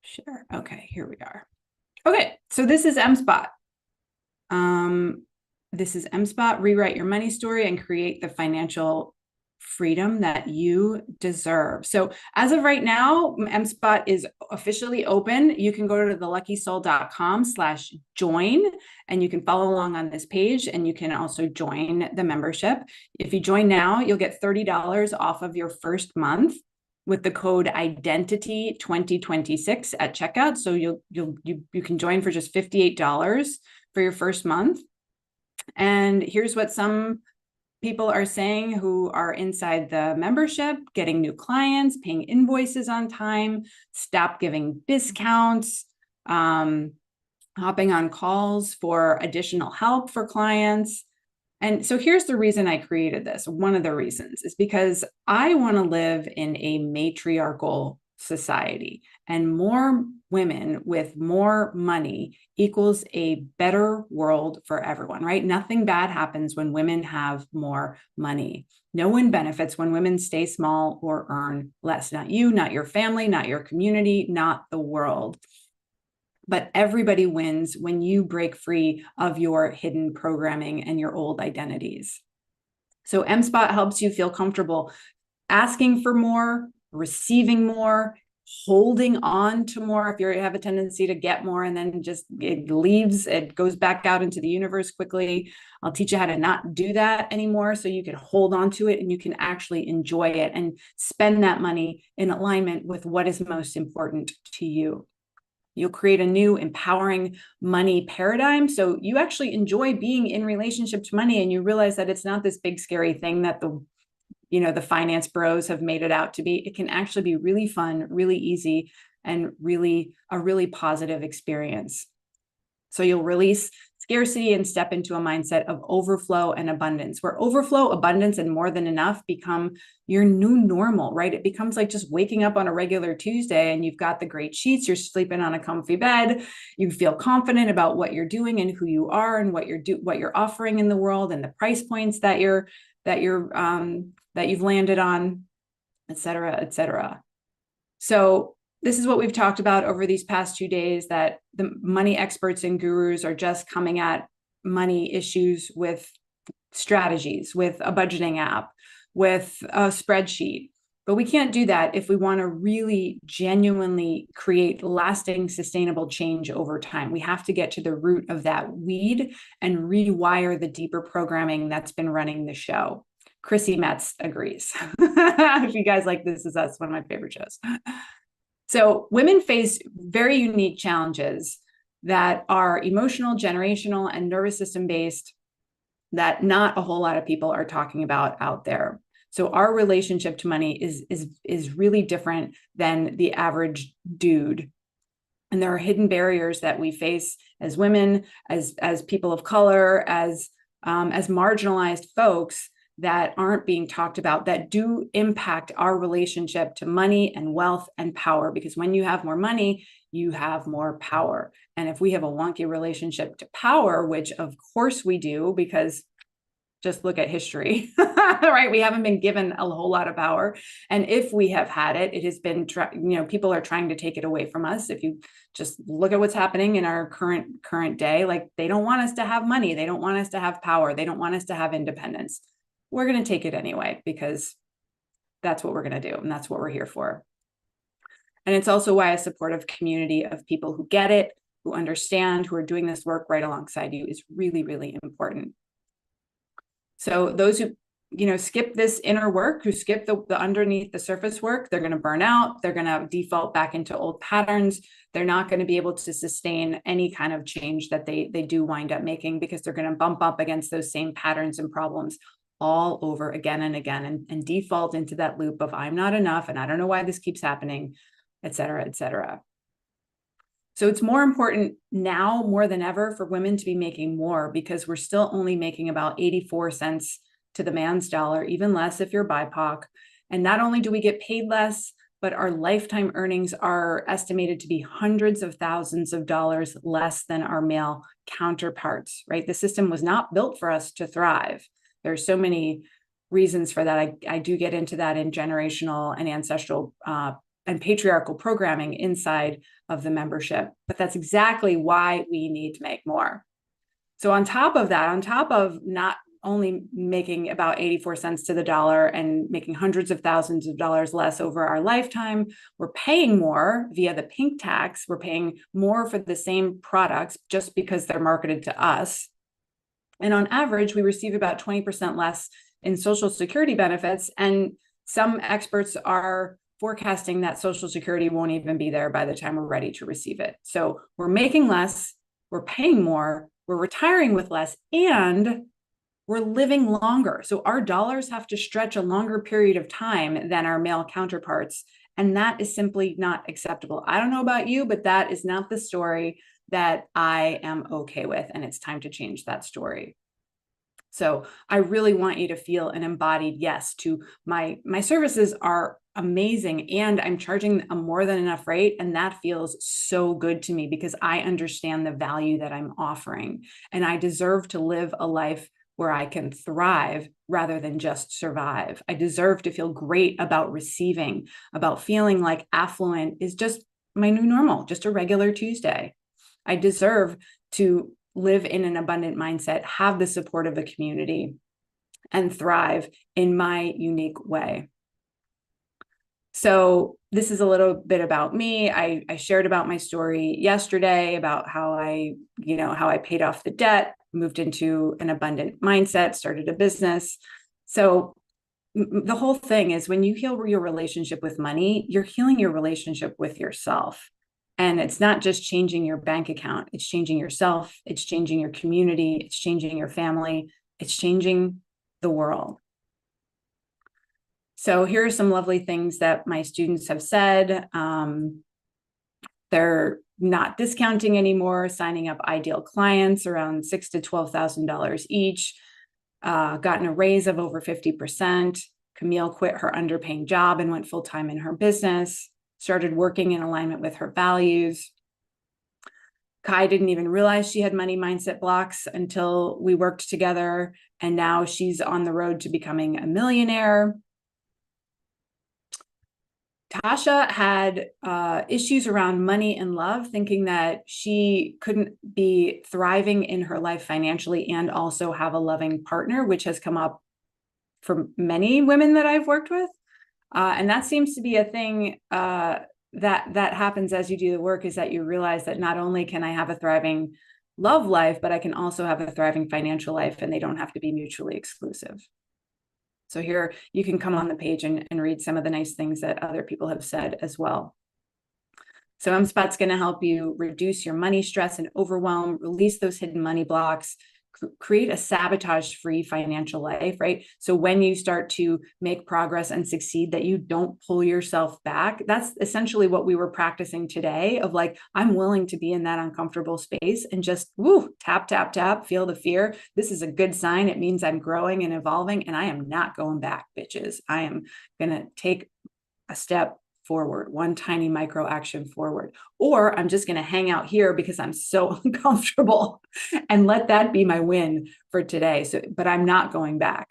Share. Okay, here we are. Okay, so this is MSpot. This is MSpot, rewrite your money story and create the financial freedom that you deserve. So as of right now, MSpot is officially open. You can go to theluckysoul.com/join and you can follow along on this page, and you can also join the membership. If you join now, you'll get $30 off of your first month with the code identity 2026 at checkout. So you can join for just $58 for your first month. And here's what some people are saying who are inside the membership: getting new clients, paying invoices on time, stop giving discounts, hopping on calls for additional help for clients. And so here's the reason I created this. One of the reasons is because I want to live in a matriarchal society, and more women with more money equals a better world for everyone, right? Nothing bad happens when women have more money. No one benefits when women stay small or earn less. Not you, not your family, not your community, not the world. But everybody wins when you break free of your hidden programming and your old identities. So MSpot helps you feel comfortable asking for more, receiving more, holding on to more. If you have a tendency to get more and then just it leaves, it goes back out into the universe quickly. I'll teach you how to not do that anymore, so you can hold on to it and you can actually enjoy it and spend that money in alignment with what is most important to you. You'll create a new empowering money paradigm. So you actually enjoy being in relationship to money, and you realize that it's not this big scary thing that the finance bros have made it out to be. It can actually be really fun, really easy, and really a really positive experience. So you'll release scarcity and step into a mindset of overflow and abundance, where overflow, abundance, and more than enough become your new normal, right? It becomes like just waking up on a regular Tuesday and you've got the great sheets, you're sleeping on a comfy bed, you feel confident about what you're doing and who you are and what you're offering in the world, and the price points that you've landed on, et cetera, et cetera. So this is what we've talked about over these past 2 days, that the money experts and gurus are just coming at money issues with strategies, with a budgeting app, with a spreadsheet. But we can't do that if we want to really genuinely create lasting, sustainable change over time. We have to get to the root of that weed and rewire the deeper programming that's been running the show. Chrissy Metz agrees. If you guys like This Is Us, one of my favorite shows. So women face very unique challenges that are emotional, generational, and nervous system based that not a whole lot of people are talking about out there. So our relationship to money is really different than the average dude. And there are hidden barriers that we face as women, as people of color, as marginalized folks that aren't being talked about, that do impact our relationship to money and wealth and power. Because when you have more money, you have more power. And if we have a wonky relationship to power, which of course we do, because just look at history, right? We haven't been given a whole lot of power. And if we have had it, it has been, people are trying to take it away from us. If you just look at what's happening in our current day, like they don't want us to have money. They don't want us to have power. They don't want us to have independence. We're going to take it anyway, because that's what we're going to do. And that's what we're here for. And it's also why a supportive community of people who get it, who understand, who are doing this work right alongside you is really, really important. So those who, skip this inner work, who skip the underneath the surface work, they're going to burn out. They're going to default back into old patterns. They're not going to be able to sustain any kind of change that they do wind up making, because they're going to bump up against those same patterns and problems all over again and again, and default into that loop of I'm not enough and I don't know why this keeps happening, et cetera, et cetera. So it's more important now more than ever for women to be making more, because we're still only making about 84 cents to the man's dollar, even less if you're BIPOC. And not only do we get paid less, but our lifetime earnings are estimated to be hundreds of thousands of dollars less than our male counterparts, right? The system was not built for us to thrive. There are so many reasons for that. I do get into that in generational and ancestral and patriarchal programming inside of the membership, but that's exactly why we need to make more. So on top of that, on top of not only making about 84 cents to the dollar and making hundreds of thousands of dollars less over our lifetime, we're paying more via the pink tax. We're paying more for the same products just because they're marketed to us. And on average, we receive about 20% less in Social Security benefits. And some experts are forecasting that Social Security won't even be there by the time we're ready to receive it. So we're making less, we're paying more, we're retiring with less, and we're living longer. So our dollars have to stretch a longer period of time than our male counterparts. And that is simply not acceptable. I don't know about you, but that is not the story that I am okay with. And it's time to change that story. So I really want you to feel an embodied yes to my services are amazing, and I'm charging a more than enough rate. And that feels so good to me because I understand the value that I'm offering, and I deserve to live a life where I can thrive rather than just survive. I deserve to feel great about receiving, about feeling like affluent is just my new normal, just a regular Tuesday. I deserve to live in an abundant mindset, have the support of a community, and thrive in my unique way. So this is a little bit about me. I shared about my story yesterday about how I paid off the debt, moved into an abundant mindset, started a business. So the whole thing is, when you heal your relationship with money, you're healing your relationship with yourself. And it's not just changing your bank account, it's changing yourself, it's changing your community, it's changing your family, it's changing the world. So here are some lovely things that my students have said. They're not discounting anymore, signing up ideal clients around $6,000 to $12,000 each, gotten a raise of over 50%. Camille quit her underpaying job and went full-time in her business, started working in alignment with her values. Kai didn't even realize she had money mindset blocks until we worked together, and now she's on the road to becoming a millionaire. Tasha had issues around money and love, thinking that she couldn't be thriving in her life financially and also have a loving partner, which has come up for many women that I've worked with. And that seems to be a thing that happens as you do the work, is that you realize that not only can I have a thriving love life, but I can also have a thriving financial life, and they don't have to be mutually exclusive. So here you can come on the page and read some of the nice things that other people have said as well. So MSPOT's going to help you reduce your money stress and overwhelm, release those hidden money blocks, create a sabotage-free financial life, right? So when you start to make progress and succeed, that you don't pull yourself back. That's essentially what we were practicing today, of like, I'm willing to be in that uncomfortable space and just tap, tap, tap, feel the fear. This is a good sign. It means I'm growing and evolving, and I am not going back, bitches. I am going to take a step forward, one tiny micro action forward, or I'm just going to hang out here because I'm so uncomfortable and let that be my win for today. So, but I'm not going back.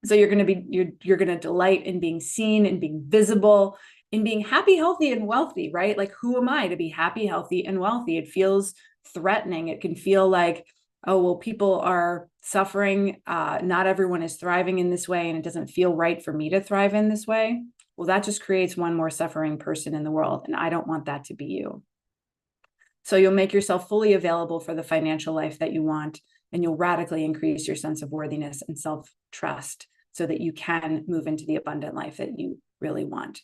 So you're going to delight in being seen and being visible, in being happy, healthy, and wealthy, right? Like, who am I to be happy, healthy, and wealthy? It feels threatening. It can feel like, oh, well, people are suffering. Not everyone is thriving in this way, and it doesn't feel right for me to thrive in this way. Well, that just creates one more suffering person in the world, and I don't want that to be you. So you'll make yourself fully available for the financial life that you want, and you'll radically increase your sense of worthiness and self-trust so that you can move into the abundant life that you really want.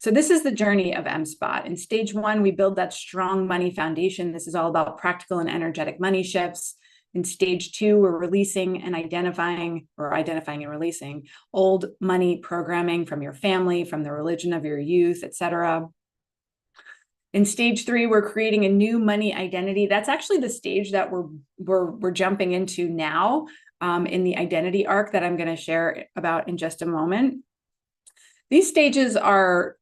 So this is the journey of MSPOT. In stage 1, we build that strong money foundation. This is all about practical and energetic money shifts. In stage 2, we're releasing and identifying and releasing old money programming from your family, from the religion of your youth, etc. In stage 3, we're creating a new money identity. That's actually the stage that we're jumping into now in the identity arc that I'm going to share about in just a moment. These stages are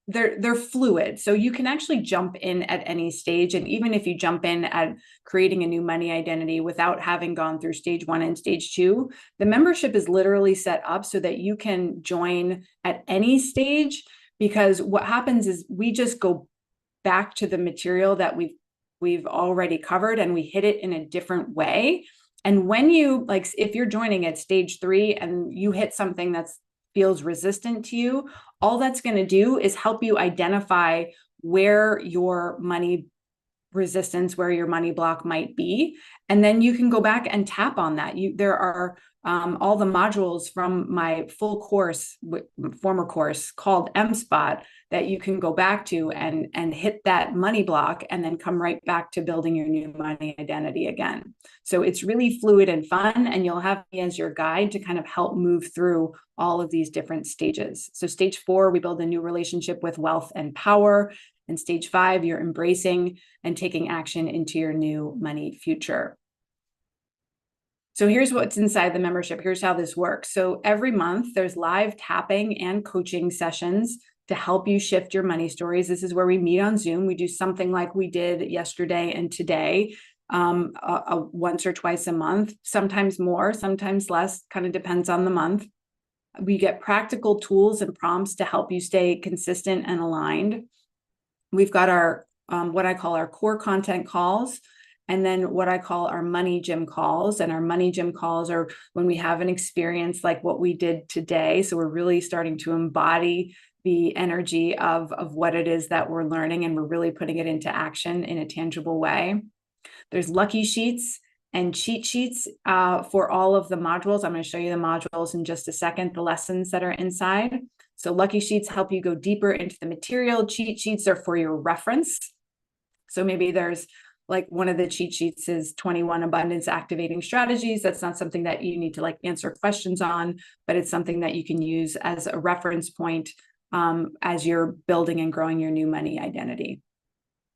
they're fluid, so you can actually jump in at any stage. And even if you jump in at creating a new money identity without having gone through stage 1 and stage 2, the membership is literally set up so that you can join at any stage. Because what happens is we just go back to the material that we've already covered, and we hit it in a different way. And when you, like, if you're joining at stage 3 and you hit something that feels resistant to you, all that's going to do is help you identify where your money resistance, where your money block might be. And then you can go back and tap on that. There are all the modules from my full course, former course called MSPOT, that you can go back to and hit that money block and then come right back to building your new money identity again. So it's really fluid and fun, and you'll have me as your guide to kind of help move through all of these different stages. So stage 4, we build a new relationship with wealth and power. In stage 5, you're embracing and taking action into your new money future. So here's what's inside the membership. Here's how this works. So every month there's live tapping and coaching sessions to help you shift your money stories. This is where we meet on Zoom. We do something like we did yesterday and today, once or twice a month, sometimes more, sometimes less, kind of depends on the month. We get practical tools and prompts to help you stay consistent and aligned. We've got our, what I call our core content calls, and then what I call our money gym calls. And our money gym calls are when we have an experience like what we did today. So we're really starting to embody the energy of what it is that we're learning, and we're really putting it into action in a tangible way. There's lucky sheets and cheat sheets for all of the modules. I'm going to show you the modules in just a second, the lessons that are inside. So lucky sheets help you go deeper into the material. Cheat sheets are for your reference. So maybe there's, like, one of the cheat sheets is 21 abundance activating strategies. That's not something that you need to, like, answer questions on, but it's something that you can use as a reference point as you're building and growing your new money identity.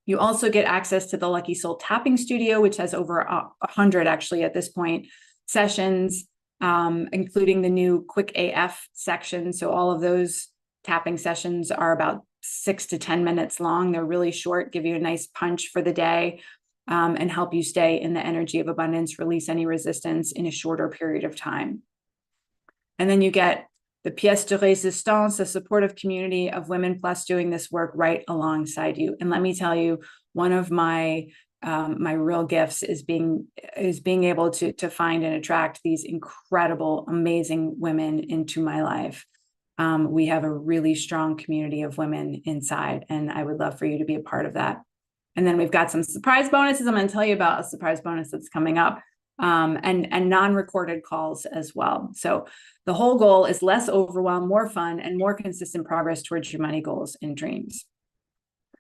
You also get access to the Lucky Soul Tapping Studio, which has over 100 actually at this point sessions, including the new Quick AF section. So all of those tapping sessions are about 6 to 10 minutes long. They're really short, give you a nice punch for the day, and help you stay in the energy of abundance, release any resistance in a shorter period of time. And then you get the pièce de résistance, a supportive community of women plus doing this work right alongside you. And let me tell you, one of my real gifts is being able to find and attract these incredible, amazing women into my life. We have a really strong community of women inside, and I would love for you to be a part of that. And then we've got some surprise bonuses. I'm going to tell you about a surprise bonus that's coming up, and non-recorded calls as well. So the whole goal is less overwhelm, more fun, and more consistent progress towards your money goals and dreams.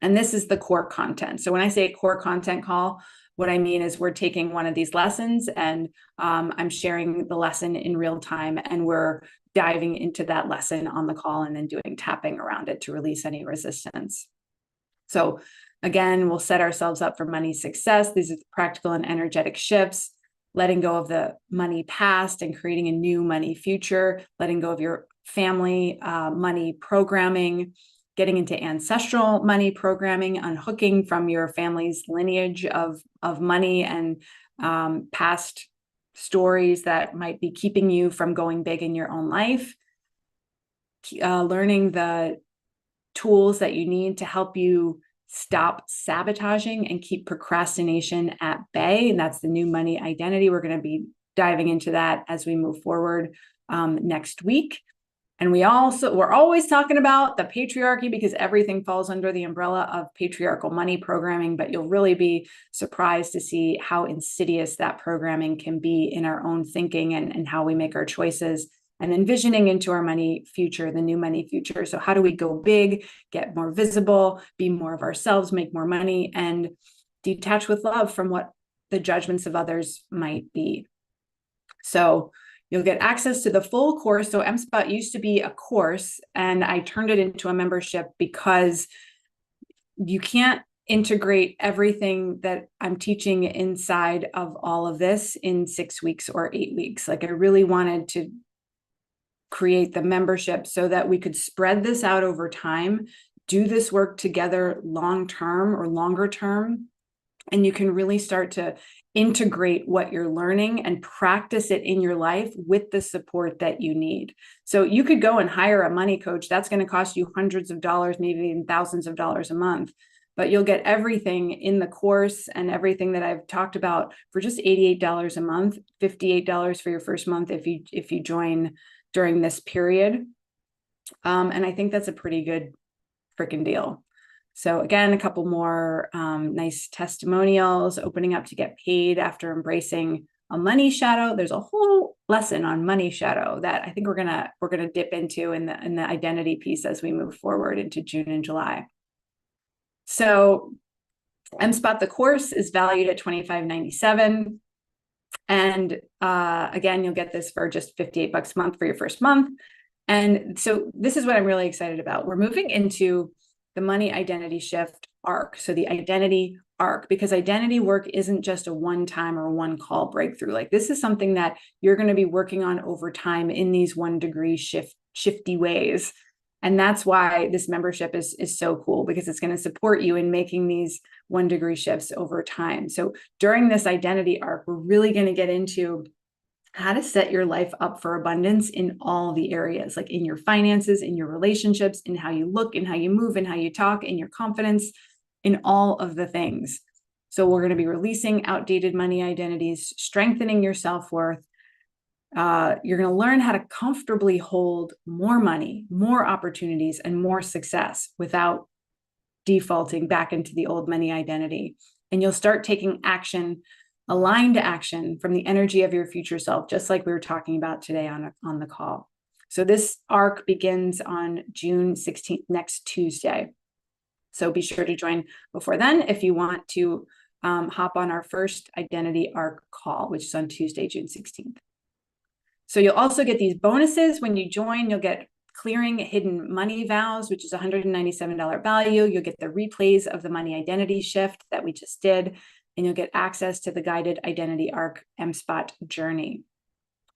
And this is the core content. So when I say core content call, what I mean is we're taking one of these lessons, and I'm sharing the lesson in real time, and we're diving into that lesson on the call and then doing tapping around it to release any resistance. So again, we'll set ourselves up for money success. These are practical and energetic shifts, letting go of the money past and creating a new money future, letting go of your family money programming, getting into ancestral money programming, unhooking from your family's lineage of money and past stories that might be keeping you from going big in your own life, learning the tools that you need to help you stop sabotaging and keep procrastination at bay. And that's the new money identity. We're going to be diving into that as we move forward next week. And we're always talking about the patriarchy because everything falls under the umbrella of patriarchal money programming, but you'll really be surprised to see how insidious that programming can be in our own thinking and how we make our choices and envisioning into our money future, the new money future. So how do we go big, get more visible, be more of ourselves, make more money, and detach with love from what the judgments of others might be? So you'll get access to the full course. So MSpot used to be a course, and I turned it into a membership because you can't integrate everything that I'm teaching inside of all of this in 6 weeks or 8 weeks. Like I really wanted to create the membership so that we could spread this out over time, do this work together long-term or longer term, and you can really start to integrate what you're learning and practice it in your life with the support that you need. So you could go and hire a money coach. That's going to cost you hundreds of dollars, maybe even thousands of dollars a month, but you'll get everything in the course and everything that I've talked about for just $88 a month, $58 for your first month if you join during this period. And I think that's a pretty good freaking deal. So again, a couple more nice testimonials, opening up to get paid after embracing a money shadow. There's a whole lesson on money shadow that I think we're gonna dip into in the identity piece as we move forward into June and July. So MSpot, the course, is valued at $25.97. And again, you'll get this for just $58 a month for your first month. And so this is what I'm really excited about. We're moving into the money identity shift arc. So the identity arc, because identity work isn't just a one-time or one call breakthrough. Like this is something that you're going to be working on over time in these 1 degree shifty ways. And that's why this membership is so cool, because it's going to support you in making these 1 degree shifts over time. So during this identity arc, we're really going to get into how to set your life up for abundance in all the areas, like in your finances, in your relationships, in how you look, in how you move, in how you talk, in your confidence, in all of the things. So we're going to be releasing outdated money identities, strengthening your self-worth. You're going to learn how to comfortably hold more money, more opportunities, and more success without defaulting back into the old money identity. And you'll start taking action, aligned action from the energy of your future self, just like we were talking about today on the call. So this arc begins on June 16th, next Tuesday. So be sure to join before then if you want to hop on our first identity arc call, which is on Tuesday, June 16th. So you'll also get these bonuses when you join. You'll get clearing hidden money vows, which is $197 value. You'll get the replays of the money identity shift that we just did, and you'll get access to the guided identity arc MSpot journey.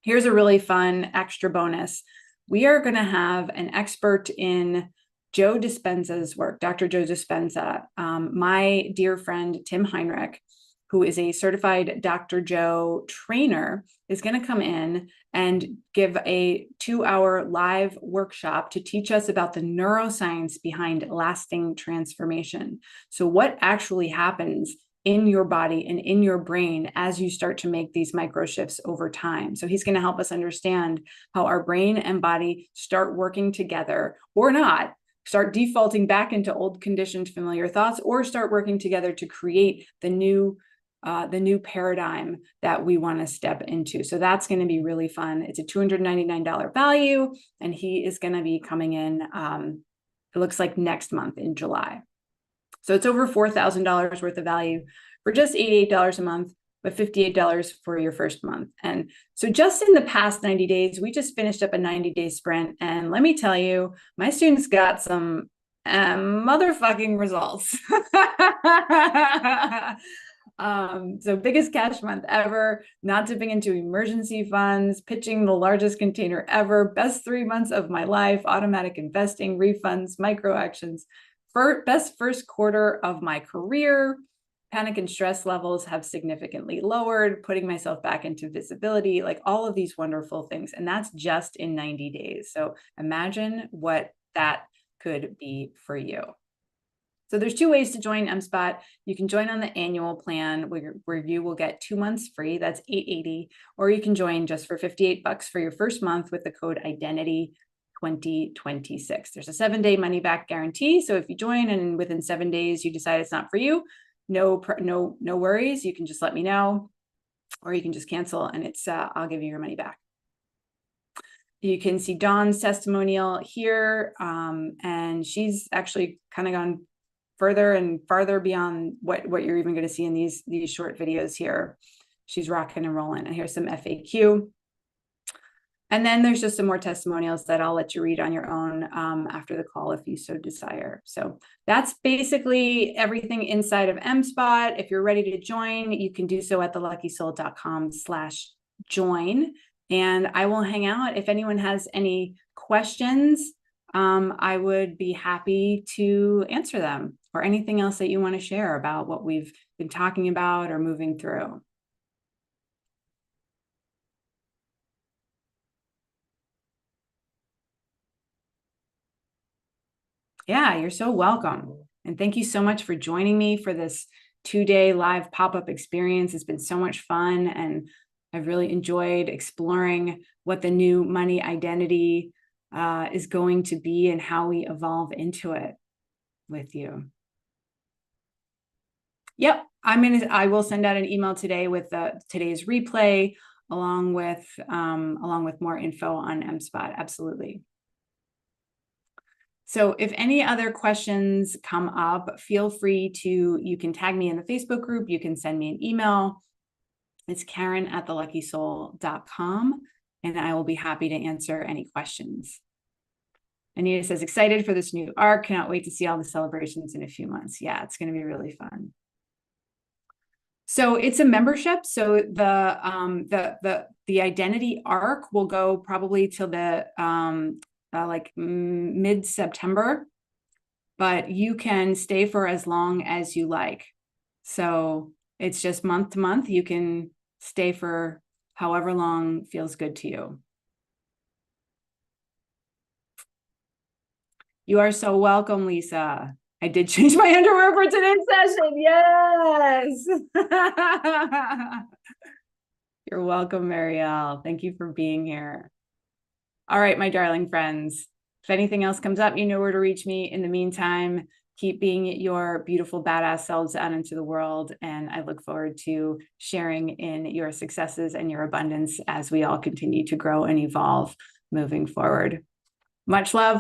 Here's a really fun extra bonus. We are going to have an expert in Joe Dispenza's work, Dr. Joe Dispenza. My dear friend, Tim Heinrich, who is a certified Dr. Joe trainer, is going to come in and give a 2-hour live workshop to teach us about the neuroscience behind lasting transformation. So what actually happens in your body and in your brain as you start to make these micro shifts over time. So he's going to help us understand how our brain and body start working together or not, start defaulting back into old conditioned familiar thoughts, or start working together to create the new paradigm that we want to step into. So that's going to be really fun. It's a $299 value, and he is going to be coming in, it looks like next month in July. So it's over $4,000 worth of value for just $88 a month, but $58 for your first month. And so just in the past 90 days, we just finished up a 90-day sprint. And let me tell you, my students got some motherfucking results. So biggest cash month ever, not dipping into emergency funds, pitching the largest container ever, best 3 months of my life, automatic investing, refunds, micro actions, best first quarter of my career. Panic and stress levels have significantly lowered, putting myself back into visibility, like all of these wonderful things. And that's just in 90 days. So imagine what that could be for you. So there's 2 ways to join MSpot. You can join on the annual plan where you will get 2 months free. That's $880. Or you can join just for $58 for your first month with the code IDENTITY 2026. There's a 7-day money back guarantee. So if you join and within 7 days you decide it's not for you, no worries. You can just let me know, or you can just cancel, and it's I'll give you your money back. You can see Dawn's testimonial here, and she's actually kind of gone further and farther beyond what you're even going to see in these short videos here. She's rocking and rolling. And here's some FAQ. And then there's just some more testimonials that I'll let you read on your own after the call if you so desire. So that's basically everything inside of MSpot. If you're ready to join, you can do so at theluckysoul.com/join. And I will hang out. If anyone has any questions, I would be happy to answer them, or anything else that you want to share about what we've been talking about or moving through. Yeah, you're so welcome. And thank you so much for joining me for this 2-day live pop-up experience. It's been so much fun, and I've really enjoyed exploring what the new money identity is going to be and how we evolve into it with you. Yep, I will send out an email today with today's replay, along with more info on MSpot. Absolutely. So if any other questions come up, feel free you can tag me in the Facebook group. You can send me an email. It's Karen@theluckysoul.com, and I will be happy to answer any questions. Anita says, excited for this new arc. Cannot wait to see all the celebrations in a few months. Yeah, it's going to be really fun. So it's a membership. So the identity arc will go probably till the like mid-September, but you can stay for as long as you like. So it's just month to month. You can stay for however long feels good to you. You are so welcome, Lisa. I did change my underwear for today's session. Yes. You're welcome, Marielle. Thank you for being here. All right, my darling friends. If anything else comes up, you know where to reach me. In the meantime, keep being your beautiful, badass selves out into the world. And I look forward to sharing in your successes and your abundance as we all continue to grow and evolve moving forward. Much love.